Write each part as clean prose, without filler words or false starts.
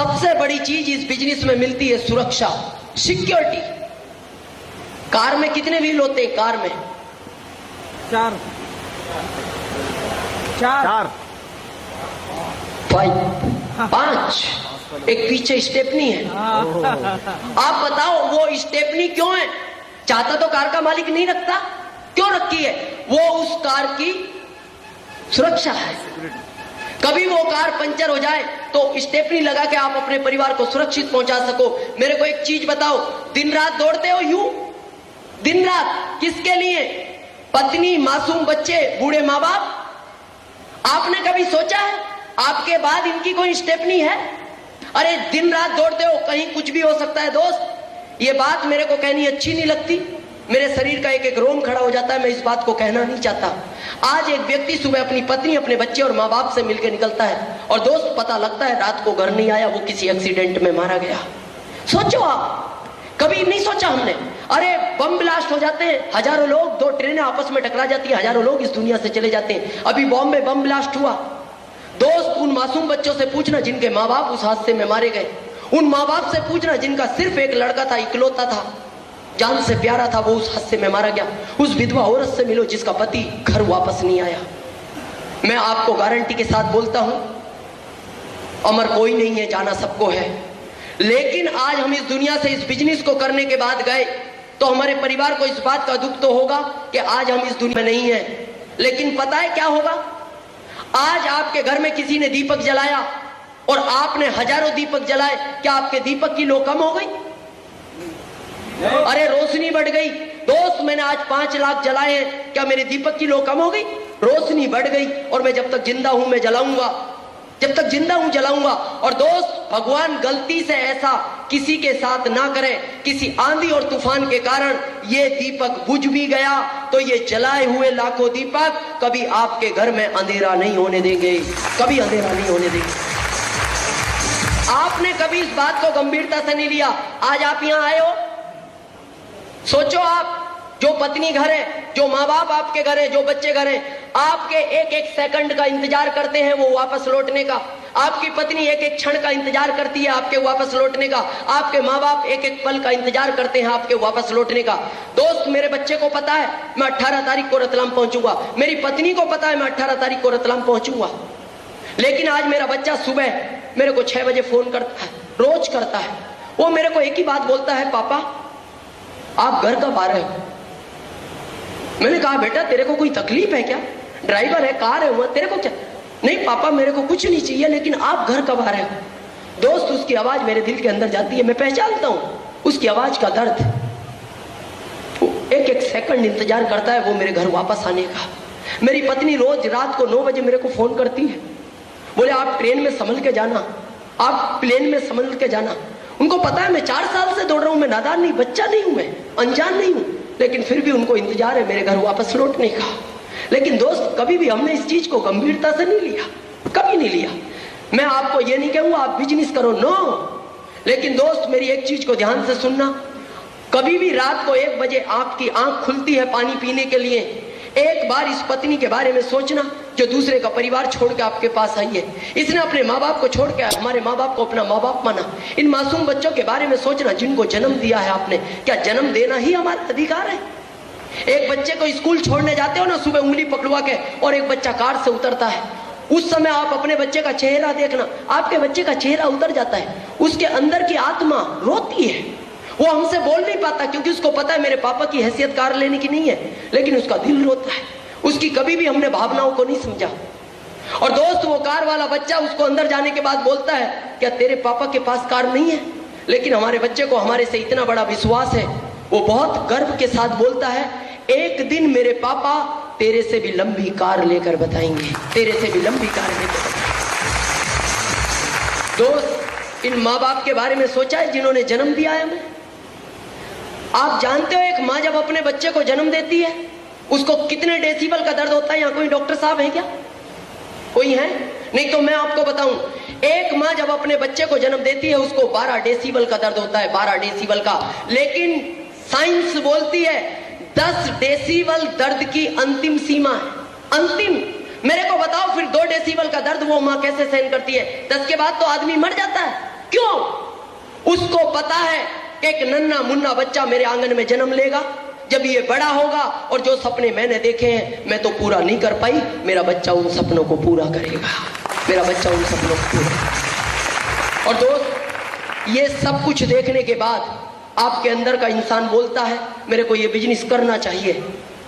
सबसे बड़ी चीज इस बिजनेस में मिलती है सुरक्षा, सिक्योरिटी। कार में कितने व्हील होते हैं? कार में चार चार चार 5, एक पीछे स्टेपनी है। आप बताओ वो स्टेपनी क्यों है? चाहता तो कार का मालिक नहीं रखता, क्यों रखी है? वो उस कार की सुरक्षा है। कभी वो कार पंचर हो जाए तो स्टेपनी लगा के आप अपने परिवार को सुरक्षित पहुंचा सको। मेरे को एक चीज बताओ, दिन रात दौड़ते हो यूं, दिन रात किसके लिए? पत्नी, मासूम बच्चे, बूढ़े माँ बाप। आपने कभी सोचा है आपके बाद इनकी कोई स्टेपनी है? अरे दिन रात दौड़ते हो, कहीं कुछ भी हो सकता है दोस्त। ये बात मेरे को कहनी अच्छी नहीं लगती, मेरे शरीर का एक एक रोम खड़ा हो जाता है, मैं इस बात को कहना नहीं चाहता। आज एक व्यक्ति सुबह अपनी पत्नी, अपने बच्चे और माँ बाप से मिलकर निकलता है और दोस्त पता लगता है रात को घर नहीं आया, वो किसी एक्सीडेंट में मारा गया। सोचो आप, कभी नहीं सोचा हमने? अरे बम ब्लास्ट हो जाते हैं, हजारों लोग, 2 ट्रेनें आपस में टकरा जाती है, हजारों लोग इस दुनिया से चले जाते हैं। अभी बॉम्बे बम ब्लास्ट हुआ। दोस्त उन मासूम बच्चों से पूछना जिनके माँ बाप उस हादसे में मारे गए, उन माँ बाप से पूछना जिनका सिर्फ एक लड़का था, इकलौता था, जान से प्यारा था, वो उस हादसे में मारा गया। उस विधवा औरत से मिलो जिसका पति घर वापस नहीं आया। मैं आपको गारंटी के साथ बोलता हूं, अमर कोई नहीं है, जाना सबको है। लेकिन आज हम इस दुनिया से इस बिजनेस को करने के बाद गए तो हमारे परिवार को इस बात का दुख तो होगा कि आज हम इस दुनिया में नहीं है। लेकिन पता है क्या होगा? आज आपके घर में किसी ने दीपक जलाया और आपने हजारों दीपक जलाए, क्या आपके दीपक की लो कम हो गई? अरे रोशनी बढ़ गई। दोस्त मैंने आज 5 लाख जलाए हैं, क्या मेरे दीपक की लो कम हो गई? रोशनी बढ़ गई और मैं जब तक जिंदा हूं मैं जलाऊंगा, जब तक जिंदा हूं जलाऊंगा। और दोस्त भगवान गलती से ऐसा किसी के साथ ना करे, किसी आंधी और तूफान के कारण ये दीपक बुझ भी गया तो ये जलाए हुए लाखों दीपक कभी आपके घर में अंधेरा नहीं होने देंगे, कभी अंधेरा नहीं होने देंगे। आपने कभी इस बात को गंभीरता से नहीं लिया। आज आप यहां आए हो, सोचो आप, जो पत्नी घर है, जो माँ बाप आपके घर है, जो बच्चे घर है, आपके एक एक सेकंड का इंतजार करते हैं वो वापस लौटने का। आपकी पत्नी एक एक क्षण का इंतजार करती है आपके वापस लौटने का। आपके माँ बाप एक एक पल का इंतजार करते हैं आपके वापस लौटने का। दोस्त मेरे बच्चे को पता है मैं 18 तारीख को रतलाम पहुंचूंगा, मेरी पत्नी को पता है मैं 18 तारीख को रतलाम पहुंचूंगा। लेकिन आज मेरा बच्चा सुबह मेरे को 6 बजे फोन करता है, रोज करता है। वो मेरे को एक ही बात बोलता है, पापा आप घर कब आ रहे हो? मैंने कहा बेटा तेरे को कोई तकलीफ है क्या? ड्राइवर है, कार है, तेरे को क्या? नहीं पापा मेरे को कुछ नहीं चाहिए, लेकिन आप घर कब आ रहे हो? दोस्त उसकी आवाज मेरे दिल के अंदर जाती है, मैं पहचानता हूं उसकी आवाज का दर्द। वो एक एक सेकंड इंतजार करता है वो मेरे घर वापस आने का। मेरी पत्नी रोज रात को 9 बजे मेरे को फोन करती है, बोले आप ट्रेन में संभल के जाना, आप प्लेन में संभल के जाना। उनको पता है मैं 4 साल से दौड़ रहा हूं, मैं नादान नहीं, बच्चा नहीं हूं, मैं अनजान नहीं हूं, लेकिन फिर भी उनको इंतजार है मेरे घर वापस लौटने का। लेकिन दोस्त कभी भी हमने इस चीज को गंभीरता से नहीं लिया, कभी नहीं लिया। मैं आपको ये नहीं कहूंगा आप बिजनेस करो, नो। लेकिन दोस्त मेरी एक चीज को ध्यान से सुनना, कभी भी रात को 1 बजे आपकी आंख खुलती है पानी पीने के लिए, एक बार इस पत्नी के बारे में सोचना जो दूसरे का परिवार छोड़ के आपके पास आई है। इसने अपने माँ बाप को छोड़ के हमारे माँ बाप को अपना माँ बाप माना। इन मासूम बच्चों के बारे में सोचना जिनको जन्म दिया है आपने, क्या जन्म देना ही हमारा अधिकार है? एक बच्चे को स्कूल छोड़ने जाते हो ना सुबह उंगली पकड़वा के, और एक बच्चा कार से उतरता है, उस समय आप अपने बच्चे का चेहरा देखना, आपके बच्चे का चेहरा उतर जाता है, उसके अंदर की आत्मा रोती है। वो हमसे बोल नहीं पाता क्योंकि उसको पता है मेरे पापा की हैसियत कार लेने की नहीं है, लेकिन उसका दिल रोता है। उसकी कभी भी हमने भावनाओं को नहीं समझा। और दोस्त वो कार वाला बच्चा उसको अंदर जाने के बाद बोलता है क्या तेरे पापा के पास कार नहीं है? लेकिन हमारे बच्चे को हमारे से इतना बड़ा विश्वास है, वो बहुत गर्व के साथ बोलता है एक दिन मेरे पापा तेरे से भी लंबी कार लेकर बताएंगे, तेरे से भी लंबी कार लेकर बताएंगे। दोस्त इन माँ बाप के बारे में सोचा है जिन्होंने जन्म दिया है हमें? आप जानते हो एक माँ जब अपने बच्चे को जन्म देती है उसको कितने डेसिबल का दर्द होता है? यहाँ कोई डॉक्टर साहब है क्या? कोई है? नहीं तो मैं आपको बताऊं, एक माँ जब अपने बच्चे को जन्म देती है उसको 12 डेसिबल का दर्द होता है, 12 डेसिबल का। लेकिन साइंस बोलती है 10 डेसिबल दर्द की अंतिम सीमा है, अंतिम। मेरे को बताओ फिर 2 डेसिबल का दर्द वो माँ कैसे सहन करती है? 10 के बाद तो आदमी मर जाता है, क्यों? उसको पता है कि एक नन्हा मुन्ना बच्चा मेरे आंगन में जन्म लेगा, जब ये बड़ा होगा और जो सपने मैंने देखे हैं मैं तो पूरा नहीं कर पाई, मेरा बच्चा उन सपनों को पूरा करेगा, मेरा बच्चा उन सपनों को पूरा। और दोस्त, ये सब कुछ देखने के बाद आपके अंदर का इंसान बोलता है मेरे को ये बिजनेस करना चाहिए,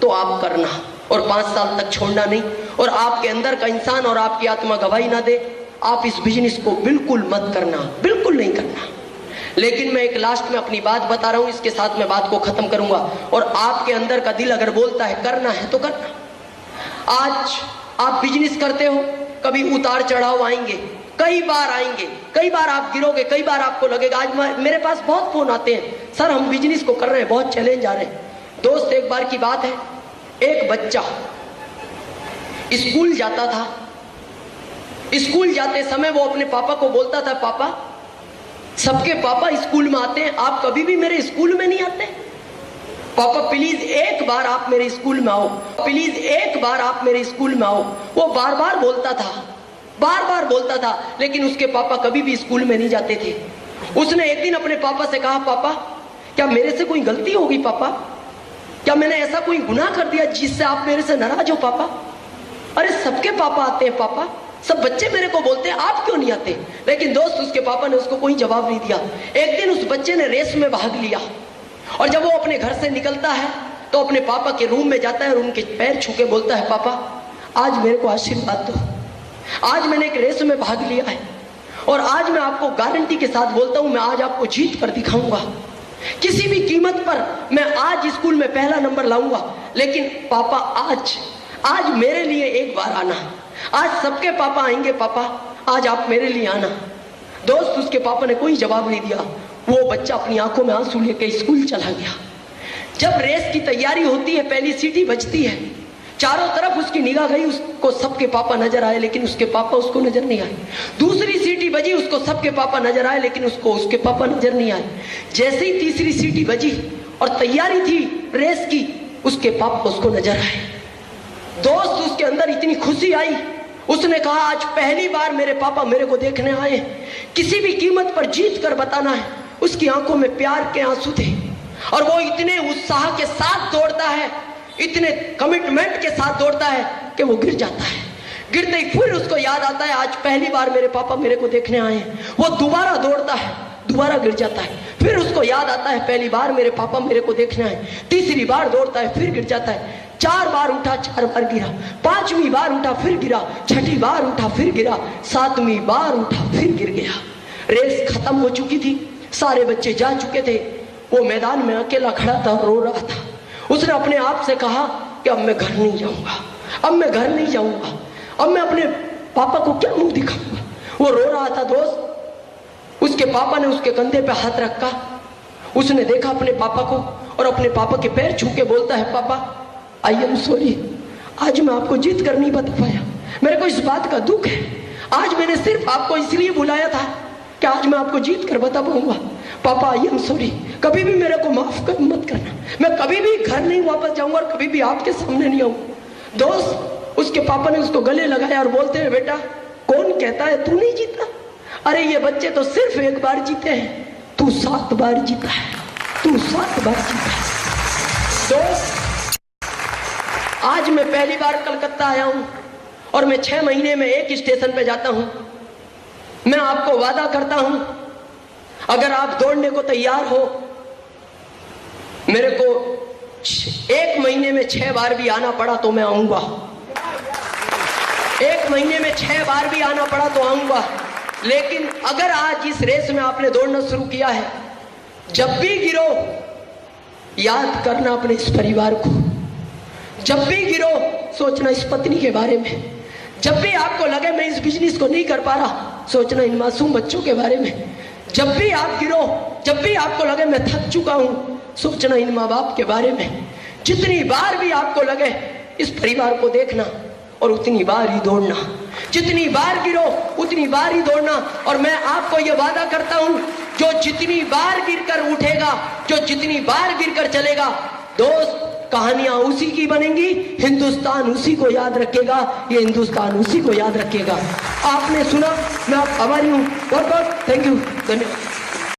तो आप करना, और 5 साल तक छोड़ना नहीं। और आपके अंदर का इंसान और आपकी आत्मा गवाही ना दे, आप इस बिजनेस को बिल्कुल मत करना, बिल्कुल नहीं करना। लेकिन मैं एक लास्ट में अपनी बात बता रहा हूं, इसके साथ मैं बात को खत्म करूंगा। और आपके अंदर का दिल अगर बोलता है करना है तो करना। आज आप बिजनेस करते हो, कभी उतार चढ़ाव आएंगे, कई बार आएंगे, कई बार आप गिरोगे, कई बार आपको लगेगा। आज मेरे पास बहुत फोन आते हैं, सर हम बिजनेस को कर रहे हैं, बहुत चैलेंज आ रहे हैं। दोस्त, एक बार की बात है, एक बच्चा स्कूल जाता था। स्कूल जाते समय वो अपने पापा को बोलता था, पापा सबके पापा स्कूल में आते हैं, आप कभी भी मेरे स्कूल में नहीं आते। पापा प्लीज एक बार आप मेरे स्कूल में आओ, प्लीज एक बार आप मेरे स्कूल में आओ। वो बार बार बोलता था, बार बार बोलता था, लेकिन उसके पापा कभी भी स्कूल में नहीं जाते थे। उसने एक दिन अपने पापा से कहा, पापा क्या मेरे से कोई गलती होगी पापा? क्या मैंने ऐसा कोई गुनाह कर दिया जिससे आप मेरे से नाराज हो पापा? अरे सबके पापा आते हैं पापा, सब बच्चे मेरे को बोलते हैं, आप क्यों नहीं आते? लेकिन दोस्त, उसके पापा ने उसको कोई जवाब नहीं दिया। एक दिन उस बच्चे ने रेस में भाग लिया, और जब वो अपने घर से निकलता है तो अपने पापा के रूम में जाता है और उनके पैर छू के बोलता है, पापा आज मेरे को आशीर्वाद दो, आज मैंने एक रेस में भाग लिया है, और आज मैं आपको गारंटी के साथ बोलता हूं, मैं आज आपको जीत कर दिखाऊंगा, किसी भी कीमत पर मैं आज स्कूल में पहला नंबर लाऊंगा। लेकिन पापा आज मेरे लिए एक बार आना, आज सबके पापा आएंगे पापा, आज आप मेरे लिए आना। दोस्त, उसके पापा ने कोई जवाब नहीं दिया। वो बच्चा अपनी आंखों में आंसू लेकर स्कूल चला गया। जब रेस की तैयारी होती है, पहली सीटी बजती है, चारों तरफ उसकी निगाह गई, उसको सबके पापा नजर आए, लेकिन उसके पापा उसको नजर नहीं आए। दूसरी सीटी बजी, उसको सबके पापा नजर आए, लेकिन उसको उसके पापा नजर नहीं आए। जैसे ही तीसरी सीटी बजी और तैयारी थी रेस की, उसके पापा उसको नजर आए। दोस्त, उसके अंदर इतनी खुशी आई, उसने कहा आज पहली बार मेरे पापा मेरे को देखने आए, किसी भी कीमत पर जीत कर बताना है। उसकी आंखों में प्यार के आंसू थे, और वो इतने उत्साह के साथ दौड़ता है, इतने कमिटमेंट के साथ दौड़ता है कि वो गिर जाता है। गिरते ही फिर उसको याद आता है आज पहली बार मेरे पापा मेरे को देखने आए हैं। वो दोबारा दौड़ता है, दोबारा गिर जाता है। फिर उसको याद आता है पहली बार मेरे पापा मेरे को देखने आए। तीसरी बार दौड़ता है, फिर गिर जाता है। 4 बार उठा, 4 बार गिरा। 5वीं बार उठा, फिर गिरा। 6ठी बार उठा, फिर गिरा। 7वीं बार उठा, फिर गिर गया। रेस खत्म हो चुकी थी, सारे बच्चे जा चुके थे। वो मैदान में अकेला खड़ा था, रो रहा था। उसने अपने आप से कहा कि अब मैं घर नहीं जाऊंगा, अब मैं घर नहीं जाऊंगा, अब मैं अपने पापा को क्या मुंह दिखाऊंगा। वो रो रहा था दोस्त। उसके पापा ने उसके कंधे पे हाथ रखा। उसने देखा अपने पापा को और अपने पापा के पैर छू के बोलता है, पापा आई एम सॉरी, आज मैं आपको जीत कर नहीं बता पाया, मेरे को इस बात का दुख है। आज मैंने सिर्फ आपको इसलिए बुलाया था कि आज मैं आपको जीत कर बता पाऊंगा। पापा आई एम सॉरी, कभी भी मेरे को माफ मत करना, मैं कभी भी घर नहीं वापस जाऊंगा और कभी भी आपके सामने नहीं आऊंगा। दोस्त, उसके पापा ने उसको गले लगाया और बोलते हैं, बेटा कौन कहता है तू नहीं जीता? अरे ये बच्चे तो सिर्फ एक बार जीते हैं, तू 7 बार जीता है, तू 7 बार जीता है। दोस्त, आज मैं पहली बार कलकत्ता आया हूं और मैं 6 महीने में एक स्टेशन पे जाता हूं। मैं आपको वादा करता हूं, अगर आप दौड़ने को तैयार हो, मेरे को 1 महीने में 6 बार भी आना पड़ा तो मैं आऊंगा। 1 महीने में 6 बार भी आना पड़ा तो आऊंगा। लेकिन अगर आज इस रेस में आपने दौड़ना शुरू किया है, जब भी गिरो याद करना अपने इस परिवार को, जब भी गिरो सोचना इस पत्नी के बारे में, जब भी आपको लगे मैं इस बिजनेस को नहीं कर पा रहा सोचना इन मासूम बच्चों के बारे में, जब भी आप गिरो, जब भी आपको लगे मैं थक चुका हूं सोचना इन माँ बाप के बारे में। जितनी बार भी आपको लगे इस परिवार को देखना और उतनी बार ही दौड़ना। जितनी बार गिरो उतनी बार ही दौड़ना। और मैं आपको यह वादा करता हूं, जो जितनी बार गिरकर उठेगा, जो जितनी बार गिरकर चलेगा, दोस्त कहानियां उसी की बनेंगी, हिंदुस्तान उसी को याद रखेगा, ये हिंदुस्तान उसी को याद रखेगा। आपने सुना, मैं आप आभारी हूं। बहुत बहुत थैंक यू, धन्यवाद।